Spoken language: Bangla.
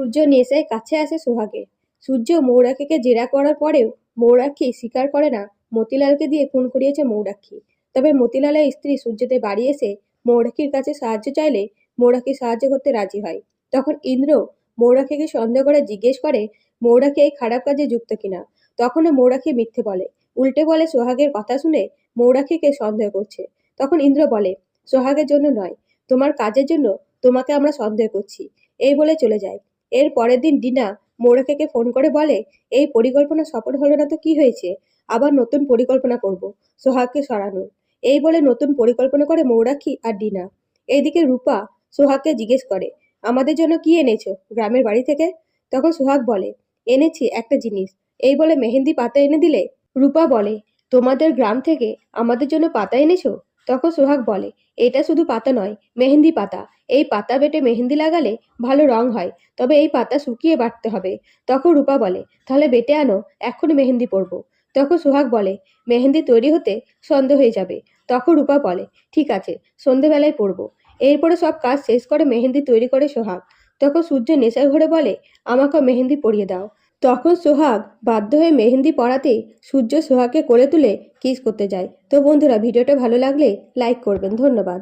সূর্য নেশে কাছে আসে সোহাগের। সূর্য মৌরাক্ষীকে জেরা করার পরেও মৌরাক্ষী স্বীকার করে না মতিলালকে দিয়ে খুন করিয়েছে মৌরাক্ষী। তবে মতিলালের স্ত্রী সূর্যদের বাড়ি এসে মৌরাক্ষীর কাছে সাহায্য চাইলে মৌরাক্ষী সাহায্য করতে রাজি হয়। তখন ইন্দ্র মৌরাক্ষীকে সন্দেহ করে জিজ্ঞেস করে মৌরাক্ষী এই খারাপ কাজে যুক্ত কিনা। তখনও মৌরাক্ষী মিথ্যে বলে, উল্টে বলে সোহাগের কথা শুনে মৌরাক্ষীকে সন্দেহ করছে। তখন ইন্দ্র বলে, সোহাগের জন্য নয়, তোমার কাজের জন্য তোমাকে আমরা সন্দেহ করছি, এই বলে চলে যায়। এর পরের দিন ডিনা মৌরাক্ষীকে ফোন করে বলে, এই পরিকল্পনা সফল হলো না তো কি হয়েছে, আবার নতুন পরিকল্পনা করব সোহাগকে সরানোর। এই বলে নতুন পরিকল্পনা করে মৌরাক্ষী আর ডিনা। এইদিকে রূপা সোহাগকে জিজ্ঞেস করে, আমাদের জন্য কি এনেছো গ্রামের বাড়ি থেকে? তখন সোহাগ বলে, এনেছি একটা জিনিস, এই বলে মেহেন্দি পাতা এনে দিলে। রূপা বলে, তোমাদের গ্রাম থেকে আমাদের জন্য পাতা এনেছো? তখন সোহাগ বলে, এটা শুধু পাতা নয়, মেহেন্দি পাতা। এই পাতা বেটে মেহেন্দি লাগালে ভালো রং হয়, তবে এই পাতা শুকিয়ে বাটতে হবে। তখন রূপা বলে, তাহলে বেটে আনো, এক্ষুনি মেহেন্দি পরবো। তখন সোহাগ বলে, মেহেন্দি তৈরি হতে সন্ধ্যে হয়ে যাবে। তখন রূপা বলে, ঠিক আছে, সন্ধেবেলায় পরবো। এরপরে সব কাজ শেষ করে মেহেন্দি তৈরি করে সোহাগ। তখন সূর্য নেশার ঘরে বলে, আমাকে মেহেন্দি পরিয়ে দাও। তখন সোহাগ বাধ্য হয়ে মেহেন্দি পরাতেই সূর্য সোহাগকে কোলে তুলে কিস করতে যায়। তো বন্ধুরা, ভিডিওটা ভালো লাগলে লাইক করবেন। ধন্যবাদ।